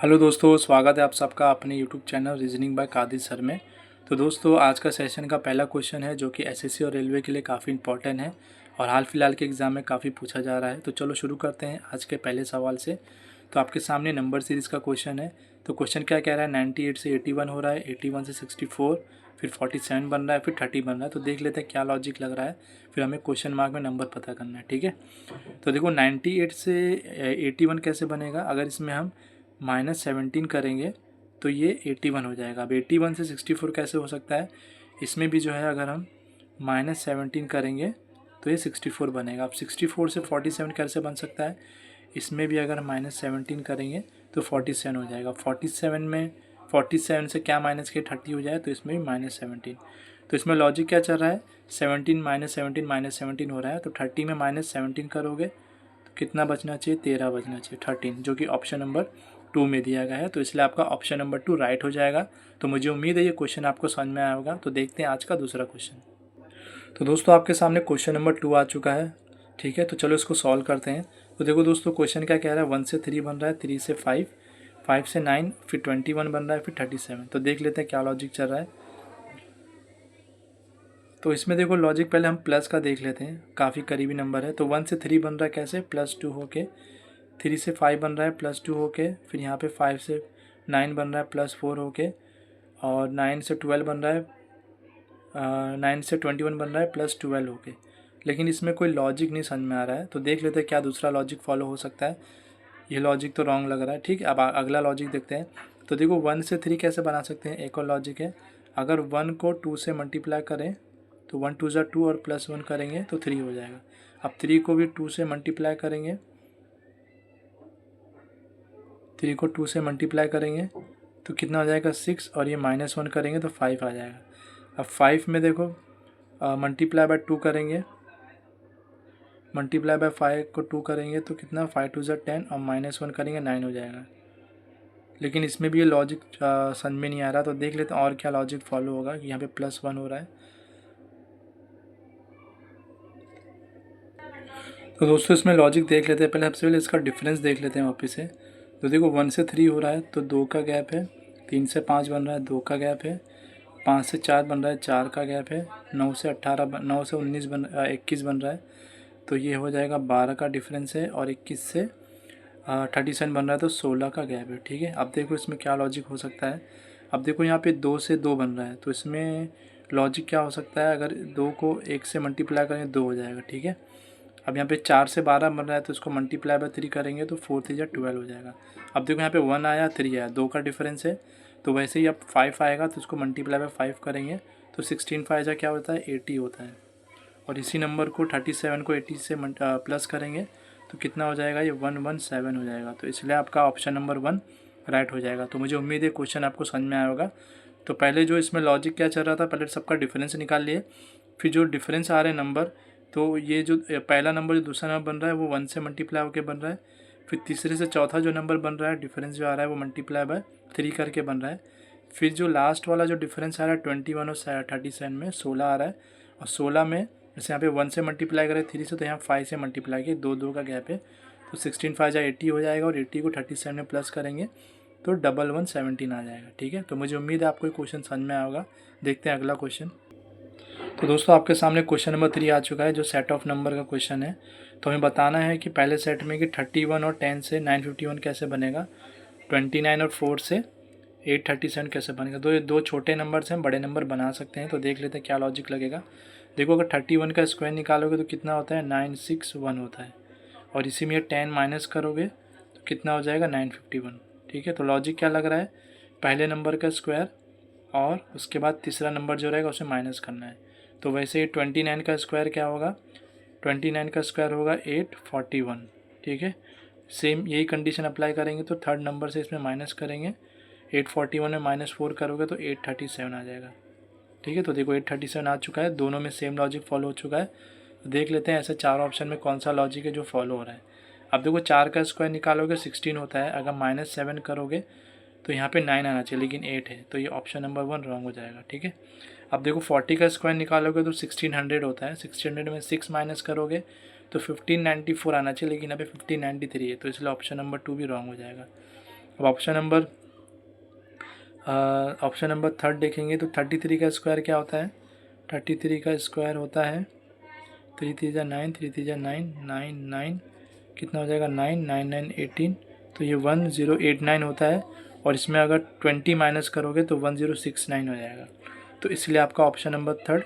Hello दोस्तों, स्वागत है आप सबका अपने YouTube channel reasoning by Qadir sir में। तो दोस्तों, आज का सेशन का पहला क्वेश्चन है जो कि एसएससी और रेलवे के लिए काफ़ी इंपॉर्टेंट है और हाल फिलहाल के एग्ज़ाम में काफ़ी पूछा जा रहा है। तो चलो शुरू करते हैं आज के पहले सवाल से। तो आपके सामने नंबर सीरीज़ का क्वेश्चन है। तो क्वेश्चन क्या कह रहा है, 98 से 81 हो रहा है, 81 से 64, फिर 47 बन रहा है, फिर 30 बन रहा है। तो देख लेते हैं क्या लॉजिक लग रहा है, फिर हमें क्वेश्चन मार्क में नंबर पता करना है। ठीक है, तो देखो 98 से 81 कैसे बनेगा। अगर इसमें हम -17 करेंगे तो ये 81 हो जाएगा। अब 81 से 64 कैसे हो सकता है, इसमें भी जो है अगर हम -17 करेंगे तो ये 64 बनेगा। अब 64 से 47 कैसे बन सकता है, इसमें भी अगर -17 करेंगे तो 47 हो जाएगा। 47 से क्या माइनस के 30 हो जाए, तो इसमें भी -17। तो इसमें लॉजिक क्या चल रहा है, 17 -17 हो रहा है। तो 30 में -17 करोगे तो कितना बचना चाहिए, 13 बचना चाहिए, 13, जो कि ऑप्शन नंबर 2 में दिया गया है। तो इसलिए आपका ऑप्शन नंबर 2 राइट हो जाएगा। तो मुझे उम्मीद है ये क्वेश्चन आपको समझ में आया होगा। तो देखते हैं आज का दूसरा क्वेश्चन। तो दोस्तों, आपके सामने क्वेश्चन नंबर 2 आ चुका है। ठीक है, तो चलो इसको सॉल्व करते हैं। तो देखो दोस्तों, क्वेश्चन क्या कह रहा है, 1 से 3 बन रहा है, 3 से 5, 5 से 9, फिर 21 बन रहा है, फिर 37। तो देख लेते हैं क्या लॉजिक चल रहा है। तो इसमें देखो लॉजिक पहले हम प्लस का देख लेते हैं, काफ़ी करीबी नंबर है। तो 1 से 3 बन रहा है कैसे, +2 होके, 3 से 5 बन रहा है +2 होके, फिर यहाँ पे 5 से 9 बन रहा है +4 होके, और 9 से 12 बन रहा है 9 से 21 बन रहा है +12 होके। लेकिन इसमें कोई लॉजिक नहीं समझ में आ रहा है। तो देख लेते हैं क्या दूसरा लॉजिक फॉलो हो सकता है। ये लॉजिक तो रॉन्ग लग रहा है। ठीक है, अब अगला लॉजिक देखते हैं। तो देखो 1 से 3 कैसे बना सकते हैं, एक और लॉजिक है। अगर 1 को 2 से मल्टीप्लाई करें तो 1 2 ज़ा 2 और +1 करेंगे तो 3 हो जाएगा। अब 3 को भी 2 से मल्टीप्लाई करेंगे, 3 को 2 से मल्टीप्लाई करेंगे तो कितना हो जाएगा 6, और ये -1 करेंगे तो 5 आ जाएगा। अब 5 में देखो मल्टीप्लाई बाय 2 करेंगे, मल्टीप्लाई बाय 5 को 2 करेंगे तो कितना 5 2 ज़ा 10, और -1 करेंगे 9 हो जाएगा। लेकिन इसमें भी ये लॉजिक समझ में नहीं आ रहा। तो देख लेते हैं और क्या लॉजिक फॉलो होगा कि यहाँ पे +1 हो रहा है। तो दोस्तों, इसमें लॉजिक देख लेते हैं। पहले सबसे पहले इसका डिफरेंस देख लेते हैं वापस से। तो देखो 1 से 3 हो रहा है तो 2 का गैप है, 3 से 5 बन रहा है 2 का गैप है, 5 से 4 बन रहा है 4 का गैप है, 9 से 19 21 बन रहा है तो ये हो जाएगा 12 का डिफरेंस है, और 21 से 37 बन रहा है तो 16 का गैप है। ठीक है, अब देखो इसमें क्या लॉजिक हो सकता है। अब देखो यहाँ पे 2 से 2 बन रहा है तो इसमें लॉजिक क्या हो सकता है, अगर 2 को 1 से मल्टीप्लाई करें 2 हो जाएगा। ठीक है, अब यहाँ पे 4 से 12 बन रहा है तो इसको मल्टीप्लाई बाय 3 करेंगे तो 4 3 12 हो जाएगा। अब देखो यहाँ पे 1 आया 3 आया, 2 का डिफरेंस है। तो वैसे ही अब 5 आएगा तो इसको मल्टीप्लाई बाय 5 करेंगे तो 16 5 क्या होता है 80 होता है। और इसी नंबर को 37 को 80 से प्लस करेंगे तो कितना हो जाएगा, ये 117 हो जाएगा। तो इसलिए आपका ऑप्शन नंबर 1 राइट हो जाएगा। तो मुझे उम्मीद है क्वेश्चन आपको समझ में आया होगा। तो पहले जो इसमें लॉजिक क्या चल रहा था, पहले सबका डिफरेंस निकाल लिए, फिर जो डिफरेंस आ रहे हैं नंबर, तो ये जो पहला नंबर जो दूसरा नंबर बन रहा है वो 1 से मल्टीप्लाई होकर बन रहा है, फिर तीसरे से चौथा जो नंबर बन रहा है डिफरेंस जो आ रहा है वो मल्टीप्लाई बाय 3 करके बन रहा है, फिर जो लास्ट वाला जो डिफरेंस आ रहा है 21 और 37 में 16 आ रहा है, और 16 में जैसे यहाँ पे 1 से मल्टीप्लाई करें 3 से तो यहाँ 5 से मल्टीप्लाई किए, 2 2 का गैप है तो 16 5 80 हो जाएगा, और 80 को 37 में प्लस करेंगे तो 1117 आ जाएगा। ठीक है, तो मुझे उम्मीद है आपको ये क्वेश्चन समझ में आया होगा। देखते हैं अगला क्वेश्चन। तो दोस्तों, आपके सामने क्वेश्चन नंबर 3 आ चुका है जो सेट ऑफ नंबर का क्वेश्चन है। तो हमें बताना है कि पहले सेट में कि 31 और 10 से 951 कैसे बनेगा, 29 और 4 से 837 कैसे बनेगा। तो ये दो छोटे नंबर से हम बड़े नंबर बना सकते हैं। तो देख लेते हैं क्या लॉजिक लगेगा। देखो अगर 31 का स्क्वायर निकालोगे तो कितना होता है 961 होता है, और इसी में 10 माइनस करोगे तो कितना हो जाएगा 951। ठीक है, तो लॉजिक क्या लग रहा है, पहले नंबर का स्क्वायर और उसके बाद तीसरा नंबर जो रहेगा उसे माइनस करना है। तो वैसे ही 29 का स्क्वायर क्या होगा, 29 का स्क्वायर होगा 841। ठीक है, सेम यही कंडीशन अप्लाई करेंगे तो थर्ड नंबर से इसमें माइनस करेंगे, 841 में -4 करोगे तो 837 आ जाएगा। ठीक है, तो देखो 837 आ चुका है, दोनों में सेम लॉजिक फॉलो हो चुका है। तो देख लेते हैं ऐसे चार ऑप्शन में कौन सा लॉजिक है जो फॉलो हो रहा है। अब देखो 4 का स्क्वायर निकालोगे 16 होता है, अगर -7 करोगे तो यहाँ पे 9 आना चाहिए लेकिन 8 है, तो ये ऑप्शन नंबर 1 रॉन्ग हो जाएगा। ठीक है, अब देखो 40 का स्क्वायर निकालोगे तो 1600 होता है, 1600 में 6 माइनस करोगे तो 1594 आना चाहिए लेकिन यहाँ पे 1593 है, तो इसलिए ऑप्शन नंबर 2 भी रॉन्ग हो जाएगा। अब ऑप्शन नंबर थर्ड देखेंगे तो 33 का स्क्वायर क्या होता है? 33 का स्क्वायर होता है 3 3 जा 9, 3 3 जा 9, 9 9 कितना हो जाएगा 9 9 9 18, तो ये 1089 होता है। और इसमें अगर 20 माइनस करोगे तो 1069 हो जाएगा। तो इसलिए आपका ऑप्शन नंबर थर्ड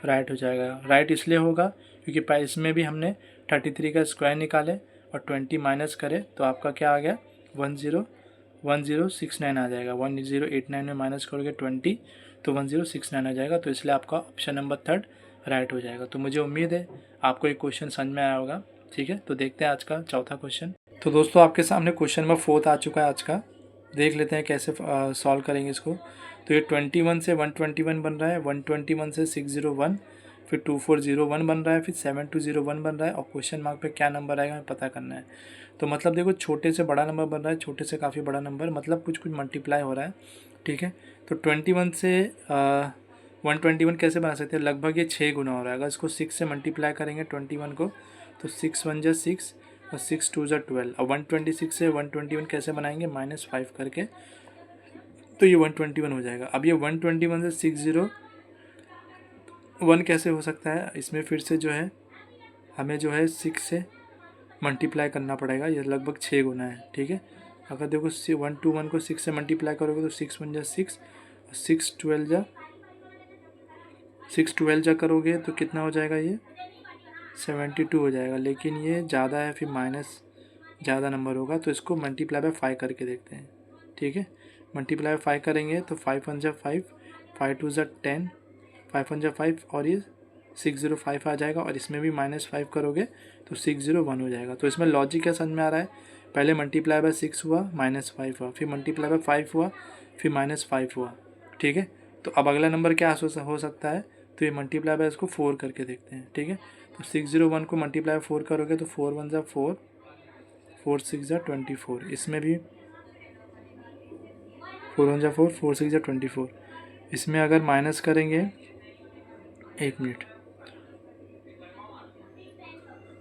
राइट हो जाएगा। राइट इसलिए होगा क्योंकि इसमें भी हमने 33 का स्क्वायर निकाले और 20 माइनस करे तो आपका क्या आ गया 1069 आ जाएगा। 1089 में माइनस करोगे 20 तो 1069 आ जाएगा। तो इसलिए आपका ऑप्शन नंबर थर्ड राइट हो जाएगा। तो मुझे उम्मीद है आपको एक क्वेश्चन समझ में आया होगा। ठीक है, तो देखते हैं आज का चौथा क्वेश्चन। तो दोस्तों आपके सामने क्वेश्चन नंबर फोर्थ आ चुका है आज का। देख लेते हैं कैसे सॉल्व करेंगे इसको। तो ये 21 से 121 बन रहा है, 121 से 601, फिर 2401 बन रहा है, फिर 7201 बन रहा है और क्वेश्चन मार्क पे क्या नंबर आएगा हमें पता करना है। तो मतलब देखो छोटे से बड़ा नंबर बन रहा है, छोटे से काफ़ी बड़ा नंबर, मतलब कुछ कुछ मल्टीप्लाई हो रहा है। ठीक है, तो 21 से 121 कैसे बना सकते हैं? लगभग ये 6 गुना हो रहा है। अगर इसको 6 से मल्टीप्लाई करेंगे 21 को तो 6 1 जा 6 और 6 2 जा 12। और 126 से 121 कैसे बनाएंगे? -5 करके, तो ये 121 हो जाएगा। अब ये 121 से 601 कैसे हो सकता है? इसमें फिर से जो है हमें जो है 6 से मल्टीप्लाई करना पड़ेगा, ये लगभग 6 गुना है। ठीक है, अगर देखो 121 को 6 से मल्टीप्लाई करोगे तो 6 1 जा 6 और 6 12 जा करोगे तो कितना हो जाएगा? ये 72 हो जाएगा। लेकिन ये ज़्यादा है, फिर माइनस ज़्यादा नंबर होगा, तो इसको मल्टीप्लाई बाय 5 करके देखते हैं। ठीक है, मल्टीप्लाई बाय 5 करेंगे तो 5 1 जा 5, 5 2 जा 10, 5 1 जा 5 और ये 605 आ जाएगा। और इसमें भी -5 करोगे तो 601 हो जाएगा। तो इसमें लॉजिक क्या समझ में आ रहा है? पहले मल्टीप्लाई बाय 6 हुआ, -5 हुआ, फिर मल्टीप्लाई बाय 5 हुआ, फिर -5 हुआ। ठीक है, तो अब अगला नंबर क्या हो सकता है? तो ये मल्टीप्लाई बाय इसको 4 करके देखते हैं। ठीक है, तो 601 को मल्टीप्लाई 4 करोगे तो 4 1 जा 4, 4 6 जा 24। इसमें भी 4 1 जा 4, 4 6 जा 24। इसमें अगर माइनस करेंगे, एक मिनट,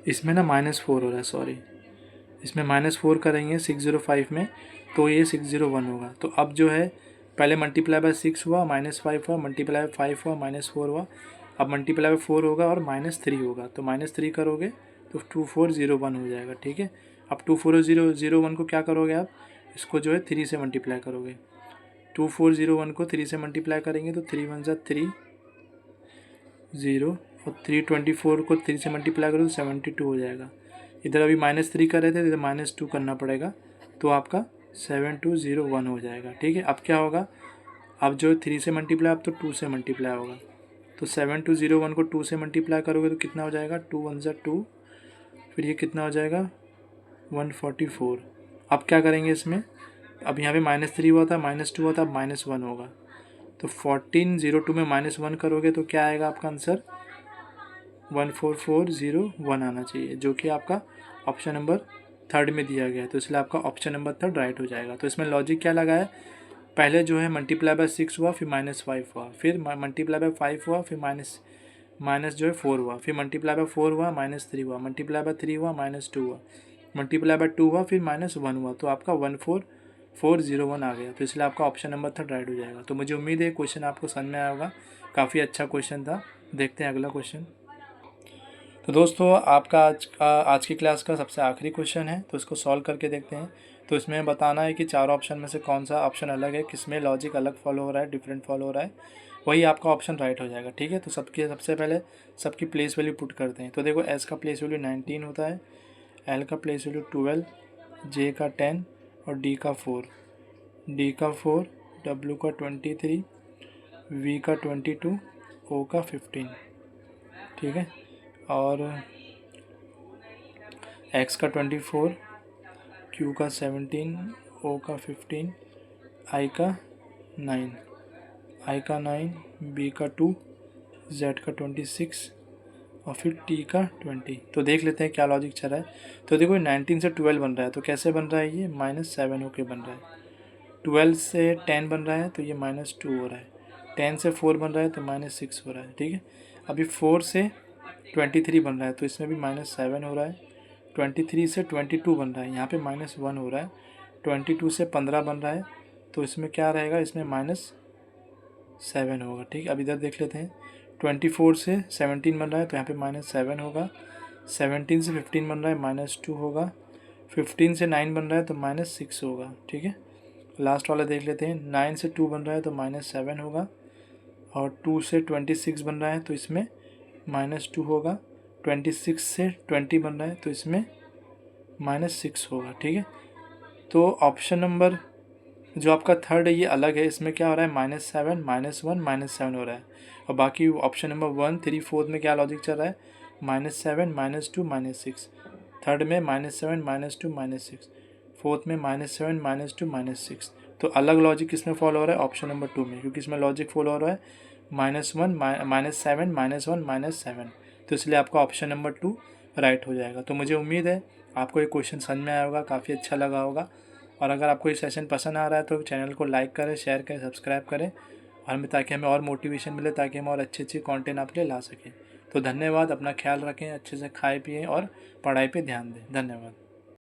इसमें ना -4 हो रहा है, सॉरी, इसमें -4 करेंगे 605 में तो ये 601 होगा। तो अब जो है पहले मल्टीप्लाई बाय 6 हुआ, -5 हुआ, मल्टीप्लाई बाय 5 हुआ, -4 हुआ, अब मल्टीप्लाई बाय 4 होगा और -3 होगा। तो -3 करोगे तो 2401 हो जाएगा। ठीक है, अब 2401 को क्या करोगे आप? इसको जो है 3 से मल्टीप्लाई करोगे। 2401 को 3 से मल्टीप्लाई करेंगे तो 3 1 जा 3 0 और 324 को 3 से मल्टीप्लाई करो तो 72 हो जाएगा। इधर अभी -3 कर रहे थे, इधर -2 करना पड़ेगा, तो आपका 7201 हो जाएगा। ठीक है, अब क्या होगा? अब जो 3 से मल्टीप्लाई, अब तो 2 से मल्टीप्लाई होगा। तो 7201 को 2 से मल्टीप्लाई करोगे तो कितना हो जाएगा? 2 1 जा 2, फिर ये कितना हो जाएगा? 144। अब क्या करेंगे इसमें? अब यहाँ पे -3 हुआ था, -2 हुआ था, अब -1 होगा। तो 1402 में -1 करोगे तो क्या आएगा आपका आंसर? 14401 आना चाहिए, जो कि आपका ऑप्शन नंबर थर्ड में दिया गया है। तो इसलिए आपका ऑप्शन नंबर थर्ड राइट हो जाएगा। तो इसमें लॉजिक क्या लगा है? पहले जो है मल्टीप्लाई बाय 6 हुआ, फिर -5 हुआ, फिर मल्टीप्लाई बाय 5 हुआ, फिर माइनस जो है 4 हुआ, फिर मल्टीप्लाई बाय 4 हुआ, -3 हुआ, मल्टीप्लाई बाय 3 हुआ, -2 हुआ, मल्टीप्लाई बाय 2 हुआ, फिर -1 हुआ। तो आपका 14401 आ गया। तो इसलिए आपका ऑप्शन नंबर थर्ड राइट हो जाएगा। तो मुझे उम्मीद है क्वेश्चन आपको समझ में आया होगा, काफ़ी अच्छा क्वेश्चन था। देखते हैं अगला क्वेश्चन। तो दोस्तों आपका आज की क्लास का सबसे आखिरी क्वेश्चन है, तो इसको सॉल्व करके देखते हैं। तो इसमें बताना है कि चारों ऑप्शन में से कौन सा ऑप्शन अलग है, किसमें लॉजिक अलग फॉलो हो रहा है, डिफरेंट फॉलो हो रहा है, वही आपका ऑप्शन राइट हो जाएगा। ठीक है, तो सबसे पहले सबकी प्लेस वैल्यू पुट करते हैं। तो देखो एस का प्लेस वैल्यू 19 होता है, एल का प्लेस वैल्यू 12, जे का 10 और डी का 4, डब्ल्यू का 23, वी का 22, ओ का 15। ठीक है, और एक्स का 24, क्यू का 17, ओ का 15, आई का 9, बी का 2, जेड का 26 और फिर टी का 20। तो देख लेते हैं क्या लॉजिक चल रहा है। तो देखो 19 से 12 बन रहा है, तो कैसे बन रहा है? ये -7 होके बन रहा है। 12 से 10 बन रहा है तो ये -2 हो रहा है। 10 से 4 बन रहा है तो -6 हो रहा है। ठीक है, अभी 4 से 23 बन रहा है तो इसमें भी -7 हो रहा है। 23 से 22 बन रहा है, यहाँ पे -1 हो रहा है। 22 से 15 बन रहा है तो इसमें क्या रहेगा, इसमें -7 होगा। ठीक, अब इधर देख लेते हैं। 24 से 17 बन रहा है तो यहाँ पे -7 होगा। 17 से 15 बन रहा है -2 होगा। 15 से 9 बन रहा है तो -6 होगा। ठीक है, लास्ट वाला देख लेते हैं। 9 से 2 बन रहा है तो -7 होगा, और 2 से 26 बन रहा है तो इसमें -2 होगा। 26 से 20 बन रहा है तो इसमें -6 होगा। ठीक है, तो ऑप्शन नंबर जो आपका थर्ड है ये अलग है, इसमें क्या हो रहा है, -7 -1 -7 हो रहा है। और बाकी ऑप्शन नंबर 1 3 4 में क्या लॉजिक चल रहा है, -7 -2 -6। थर्ड में -7 -2 -6, फोर्थ में -7 -2 -6। तो अलग लॉजिक किसमें फॉलो हो रहा है, ऑप्शन नंबर 2 में, क्योंकि इसमें लॉजिक फॉलो हो रहा है -1 -7 -1 -7। तो इसलिए आपका ऑप्शन नंबर 2 राइट हो जाएगा। तो मुझे उम्मीद है आपको ये क्वेश्चन समझ में आया होगा, काफ़ी अच्छा लगा होगा। और अगर आपको ये सेशन पसंद आ रहा है तो चैनल को लाइक करें, शेयर करें, सब्सक्राइब करें, और हमें, ताकि हमें और मोटिवेशन मिले, ताकि हम और अच्छे कंटेंट आपके लिए ला सकें। तो धन्यवाद, अपना ख्याल रखें, अच्छे से खाएं पिएं और पढ़ाई पे ध्यान दें। धन्यवाद।